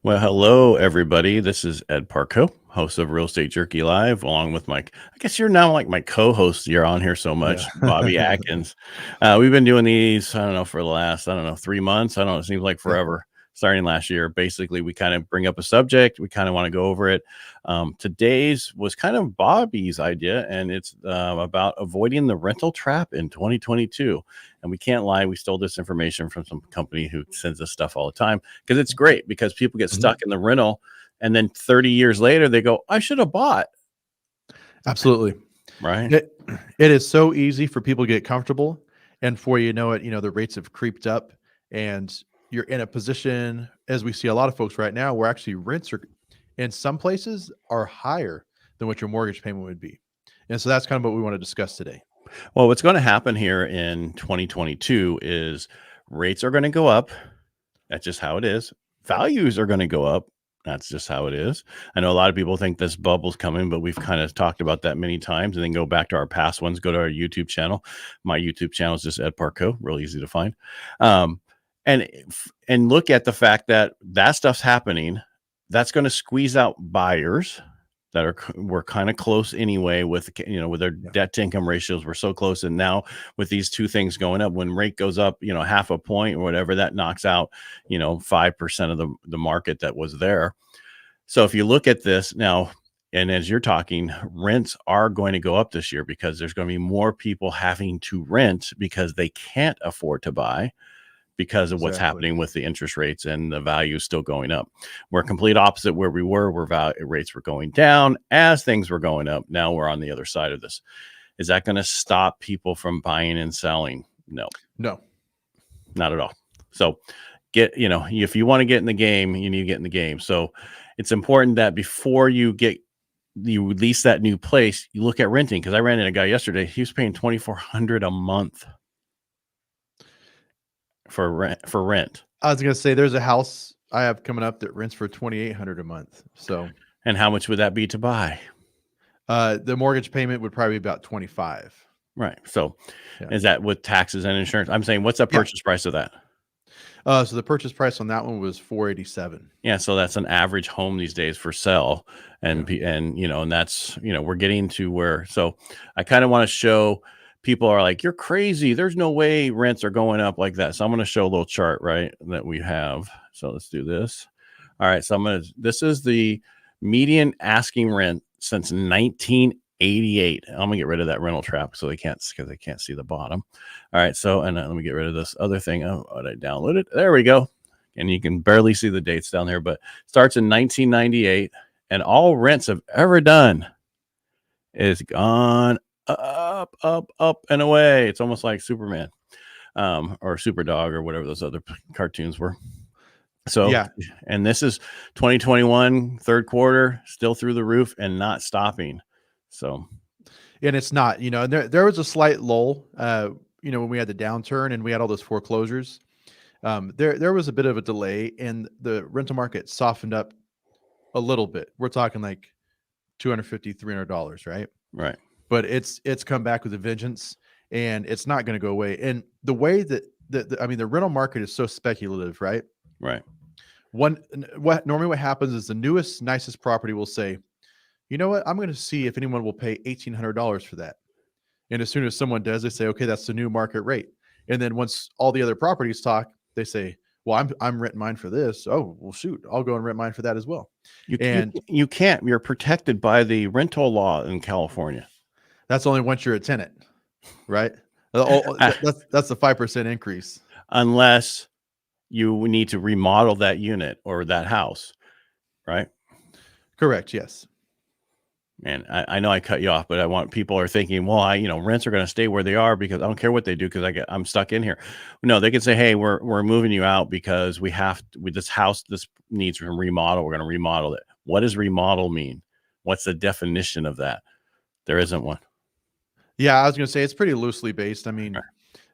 Well, hello, everybody. This is Ed Parcaut, host of Real Estate Jerky Live, along with I guess you're now like my co-host. You're on here so Yeah. much, Bobby Atkins. We've been doing these, I don't know, for the last, 3 months. I don't know, it seems like Yeah. forever, starting last year. Basically, we kind of bring up a subject. We kind of want to go over it. Today's was kind of Bobby's idea, and it's about avoiding the rental trap in 2022. And we can't lie, we stole this information from some company who sends us stuff all the time because it's great because people get Mhm. stuck in the rental and then 30 years later they go, I should have bought, Absolutely. right? It is so easy for people to get comfortable, and before you know it, the rates have creeped up, and you're in a position, as we see a lot of folks right now, where actually rents are in some places are higher than what your mortgage payment would be. And so that's kind of what we want to discuss today. Well, what's going to happen here in 2022 is rates are going to go up. That's just how it is. Values are going to go up. That's just how it is. I know a lot of people think this bubble's coming, but we've kind of talked about that many times. And then go back to our past ones, go to our YouTube channel. My YouTube channel is just Ed Parcaut, real easy to find. Um, and look at the fact that stuff's happening. That's going to squeeze out buyers that were kind of close anyway with with their debt to income ratios. We're so close, and now with these two things going up, when rate goes up half a point or whatever, that knocks out 5% of the market that was there. So if you look at this now, and as you're talking, rents are going to go up this year because there's going to be more people having to rent because they can't afford to buy because of what's Exactly. happening with the interest rates and the value still going up. We're complete opposite where we were, where rates were going down as things were going up. Now we're on the other side of this. Is that going to stop people from buying and selling? No, No. not at all. So if you want to get in the game, you need to get in the game. So it's important that before you lease that new place, you look at renting. Because I ran into a guy yesterday. He was paying $2,400 a month for rent. I was gonna say there's a house I have coming up that rents for $2,800 a month. So And how much would that be to buy? the mortgage payment would probably be about 25. Right. So Yeah. is that with taxes and insurance? I'm saying, what's the Yeah. purchase price of that? So the purchase price on that one was 487. Yeah. So that's an average home these days for sale. And, Yeah. and that's, we're getting to where, so I kind of want to show people are like, you're crazy. There's no way rents are going up like that. So I'm going to show a little chart, right, that we have. So let's do this. All right. So this is the median asking rent since 1988. I'm gonna get rid of that rental trap so because they can't see the bottom. All right. So, and let me get rid of this other thing. Oh, I downloaded? There we go. And you can barely see the dates down there, but starts in 1998, and all rents have ever done is gone up, up, up and away. It's almost like Superman, or Super Dog, or whatever those other cartoons were. So, Yeah. and this is 2021 third quarter, still through the roof and not stopping. So, And it's not, there was a slight lull, when we had the downturn and we had all those foreclosures. There was a bit of a delay and the rental market softened up a little bit. We're talking like $250, $300, right? right, But it's come back with a vengeance, and it's not going to go away. And the way that the rental market is so speculative, right? right. What happens is the newest, nicest property will say, you know what? I'm going to see if anyone will pay $1,800 for that. And as soon as someone does, they say, okay, that's the new market rate. And then once all the other properties talk, they say, well, I'm renting mine for this. Oh, well, shoot, I'll go and rent mine for that as well. You can't. You're protected by the rental law in California. That's only once you're a tenant, right? That's the 5% increase. Unless you need to remodel that unit or that house, right? Correct. Yes. Man, I know I cut you off, but people are thinking, well, rents are going to stay where they are because I don't care what they do because I'm stuck in here. No, they can say, hey, we're moving you out because this house, this needs a remodel. We're going to remodel it. What does remodel mean? What's the definition of that? There isn't one. Yeah, I was going to say it's pretty loosely based. I mean,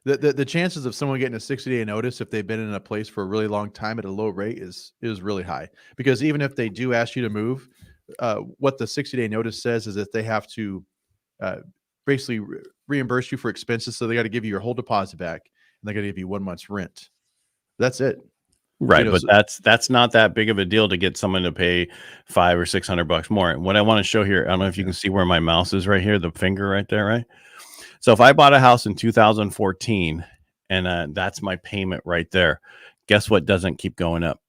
the chances of someone getting a 60-day notice if they've been in a place for a really long time at a low rate is really high, because even if they do ask you to move, what the 60-day notice says is that they have to basically reimburse you for expenses. So they got to give you your whole deposit back, and they got to give you 1 month's rent. That's it. Right, know, but so, that's not that big of a deal to get someone to pay $500 or $600 more. And what I want to show here, I don't know if you yeah. can see where my mouse is right here, the finger right there, right? So if I bought a house in 2014 and that's my payment right there, guess what doesn't keep going up?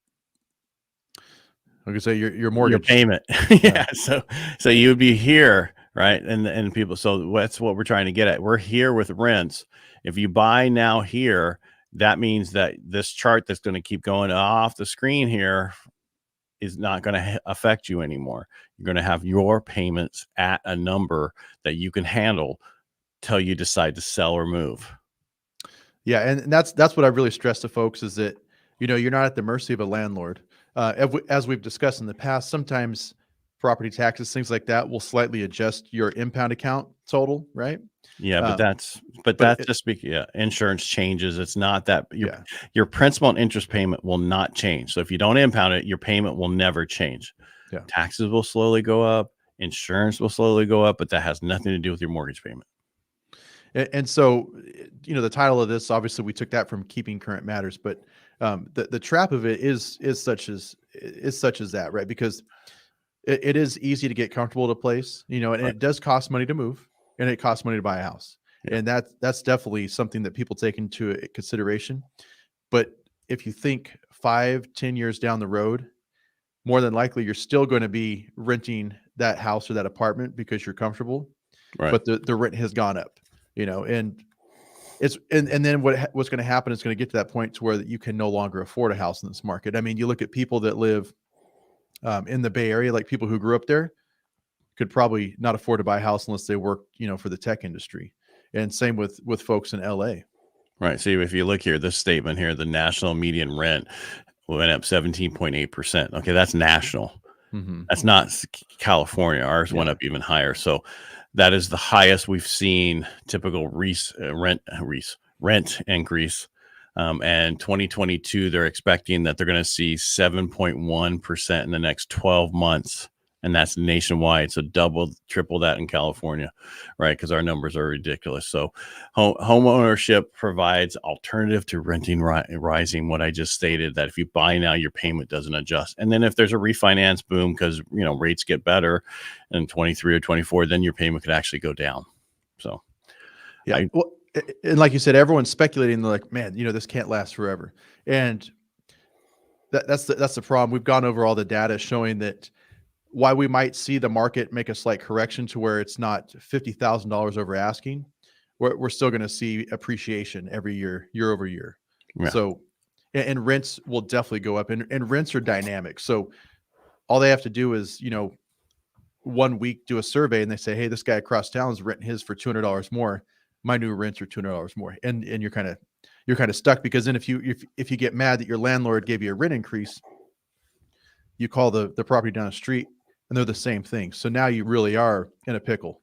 Like I say, your Your mortgage. payment. Yeah. Yeah. So you would be here, right? And people, so that's what we're trying to get at. We're here with rents. If you buy now here, that means that this chart that's going to keep going off the screen here is not going to affect you anymore. You're going to have your payments at a number that you can handle till you decide to sell or move. Yeah, and that's what I really stress to folks is that, you're not at the mercy of a landlord. As we've discussed in the past, sometimes property taxes, things like that, will slightly adjust your impound account total, right? Yeah, but Um, that's it, just yeah, insurance changes. It's not that yeah, your principal and interest payment will not change. So if you don't impound it, your payment will never change. yeah. Taxes will slowly go up, insurance will slowly go up, but that has nothing to do with your mortgage payment. And so, the title of this, obviously, we took that from Keeping Current Matters, but the trap of it is such as that, right? Because it is easy to get comfortable at a place, and Right. it does cost money to move, and it costs money to buy a house, Yeah. and that's definitely something that people take into consideration. But if you think 5-10 years down the road, more than likely you're still going to be renting that house or that apartment because you're comfortable, Right. but the rent has gone up, and and then what's going to happen is going to get to that point to where that you can no longer afford a house in this market. I mean, you look at people that live in the Bay Area, like people who grew up there, could probably not afford to buy a house unless they work, for the tech industry. And same with folks in LA. Right. See, if you look here, this statement here, the national median rent went up 17.8%. Okay, that's national. Hmm. That's not California. Ours went Yeah. up even higher. So that is the highest we've seen typical rent increase. And 2022, they're expecting that they're going to see 7.1% in the next 12 months. And that's nationwide. So double, triple that in California, right? Because our numbers are ridiculous. So home ownership provides alternative to renting rising. What I just stated, that if you buy now, your payment doesn't adjust. And then if there's a refinance boom because rates get better in 23 or 24, then your payment could actually go down. So Yeah. I Well, and like you said, everyone's speculating. They're like, man, this can't last forever. And that's the problem. We've gone over all the data showing that why we might see the market make a slight correction to where it's not $50,000 over asking, we're still going to see appreciation every year over year. yeah. So, and rents will definitely go up, and rents are dynamic. So all they have to do is, 1 week do a survey and they say, hey, this guy across town is renting his for $200 more. My new rents are $200 more. And you're kind of stuck, because then if you get mad that your landlord gave you a rent increase, you call the property down the street and they're the same thing. So now you really are in a pickle,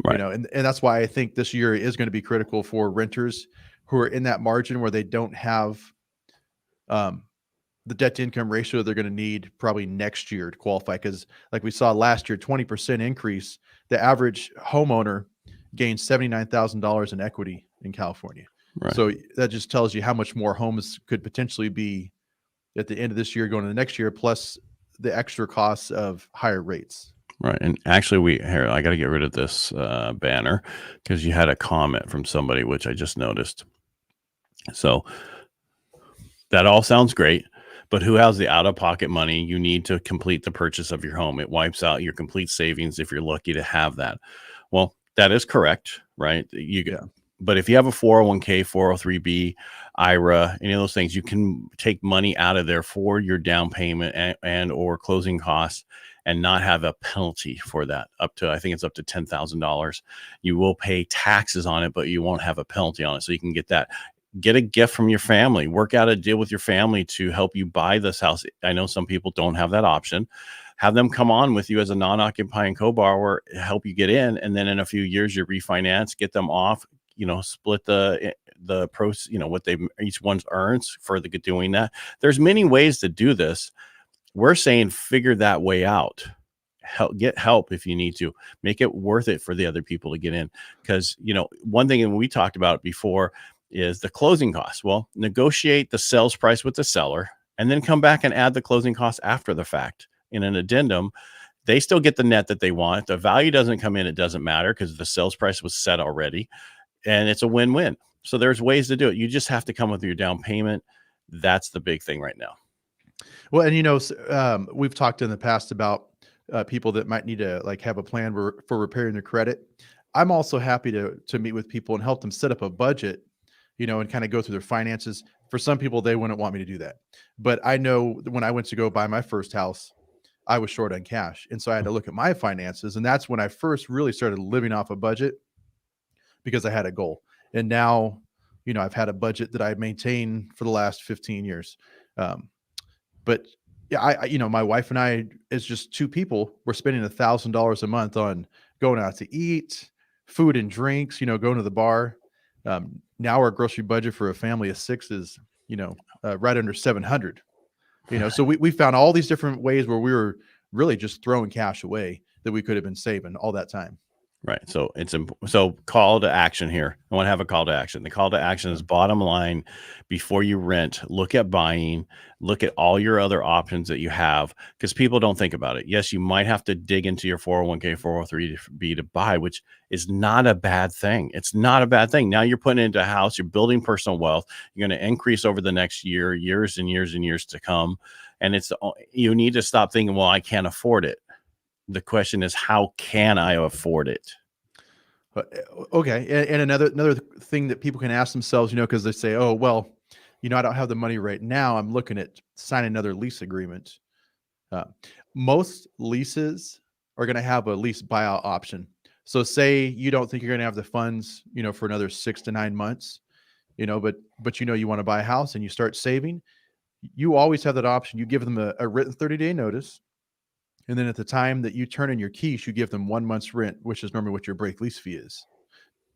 Right. and that's why I think this year is going to be critical for renters who are in that margin where they don't have um, the debt to income ratio they're going to need probably next year to qualify. Because like we saw last year, 20% increase, the average homeowner gained $79,000 in equity in California. Right. So that just tells you how much more homes could potentially be at the end of this year going into next year, plus the extra costs of higher rates. Right. And actually, I got to get rid of this banner because you had a comment from somebody, which I just noticed. So that all sounds great, but who has the out of pocket money you need to complete the purchase of your home? It wipes out your complete savings if you're lucky to have that. Well, that is correct, right? Yeah. But if you have a 401k, 403b, IRA, any of those things, you can take money out of there for your down payment and or closing costs and not have a penalty for that. I think it's up to $10,000. You will pay taxes on it, but you won't have a penalty on it. So you can get that. Get a gift from your family, work out a deal with your family to help you buy this house. I know some people don't have that option. Have them come on with you as a non-occupying co-borrower, help you get in. And then in a few years, you refinance, get them off, split the pros, what each one's earns for doing that. There's many ways to do this. We're saying figure that way out. Get help if you need to. Make it worth it for the other people to get in. Because, one thing we talked about before is the closing costs. Well, negotiate the sales price with the seller and then come back and add the closing costs after the fact in an addendum. They still get the net that they want. The value doesn't come in. It doesn't matter because the sales price was set already, and it's a win-win. So there's ways to do it. You just have to come with your down payment. That's the big thing right now. Well, and we've talked in the past about people that might need to like have a plan for repairing their credit. I'm also happy to meet with people and help them set up a budget, and kind of go through their finances. For some people, they wouldn't want me to do that, but I know that when I went to go buy my first house, I was short on cash, and so I had to look at my finances, and that's when I first really started living off a budget because I had a goal. And now, I've had a budget that I maintain for the last 15 years. But yeah, my wife and I, as just two people, we're spending $1,000 a month on going out to eat, food and drinks, going to the bar. Now our grocery budget for a family of 6 is, right under 700, so we found all these different ways where we were really just throwing cash away that we could have been saving all that time. Right. So so call to action here. I want to have a call to action. The call to action is bottom line. Before you rent, look at buying, look at all your other options that you have, because people don't think about it. Yes, you might have to dig into your 401k, 403b to buy, which is not a bad thing. It's not a bad thing. Now you're putting it into a house, you're building personal wealth. You're going to increase over the next year, years and years and years to come. And you need to stop thinking, well, I can't afford it. The question is, how can I afford it? Okay. And another thing that people can ask themselves, because they say, oh, well, I don't have the money right now. I'm looking at signing another lease agreement. Most leases are going to have a lease buyout option. So say you don't think you're going to have the funds, for another 6 to 9 months, but you want to buy a house and you start saving. You always have that option. You give them a written 30-day notice. And then at the time that you turn in your keys, you give them 1 month's rent, which is normally what your break lease fee is.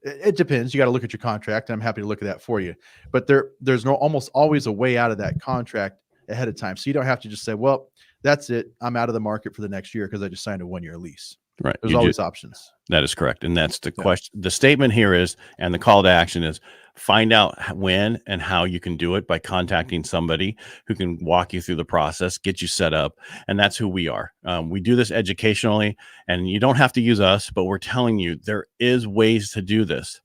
It depends. You got to look at your contract. And I'm happy to look at that for you. But there's almost always a way out of that contract ahead of time. So you don't have to just say, well, that's it. I'm out of the market for the next year because I just signed a 1-year lease. Right. There's always options. That is correct. And that's the question. The statement here is, and the call to action is, find out when and how you can do it by contacting somebody who can walk you through the process, get you set up. And that's who we are. We do this educationally, and you don't have to use us, but we're telling you there is ways to do this.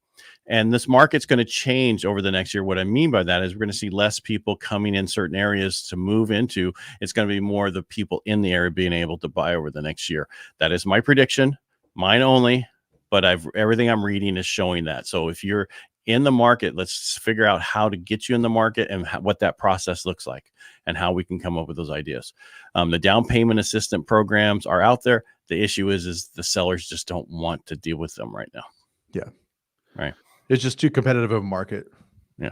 And this market's going to change over the next year. What I mean by that is we're going to see less people coming in certain areas to move into. It's going to be more the people in the area being able to buy over the next year. That is my prediction, mine only, but everything I'm reading is showing that. So if you're in the market, let's figure out how to get you in the market and what that process looks like and how we can come up with those ideas. The down payment assistant programs are out there. The issue is the sellers just don't want to deal with them right now. Yeah. Right. It's just too competitive of a market. Yeah.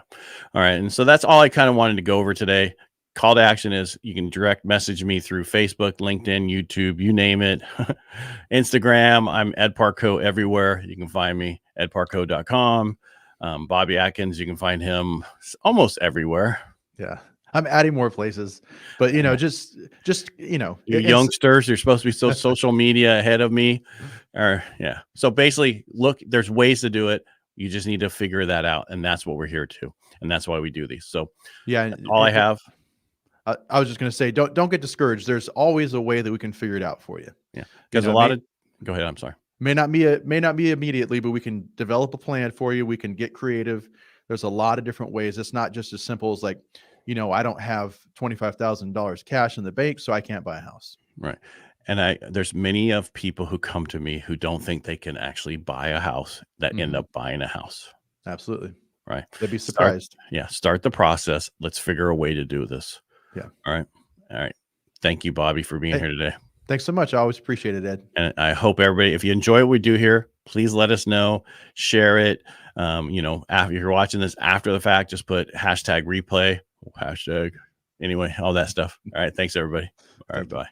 All right. And so that's all I kind of wanted to go over today. Call to action is you can direct message me through Facebook, LinkedIn, YouTube, you name it. Instagram. I'm Ed Parcaut everywhere. You can find me edparcaut.com. Bobby Atkins, you can find him almost everywhere. Yeah. I'm adding more places, but just you youngsters, you're supposed to be so social media ahead of me. So basically, look, there's ways to do it. You just need to figure that out. And that's what we're here to. And that's why we do these. So yeah, all I have. I was just going to say, don't get discouraged. There's always a way that we can figure it out for you. Yeah. Because go ahead. I'm sorry. May not be immediately, but we can develop a plan for you. We can get creative. There's a lot of different ways. It's not just as simple as like, I don't have $25,000 cash in the bank, so I can't buy a house. Right. And there's many of people who come to me who don't think they can actually buy a house that end up buying a house. Absolutely. Right. They'd be surprised. Start the process. Let's figure a way to do this. Yeah. All right. Thank you, Bobby, for being here today. Thanks so much. I always appreciate it, Ed. And I hope everybody, if you enjoy what we do here, please let us know, share it. After you're watching this after the fact, just put #replay, anyway, all that stuff. All right. Thanks everybody. All right. Bye.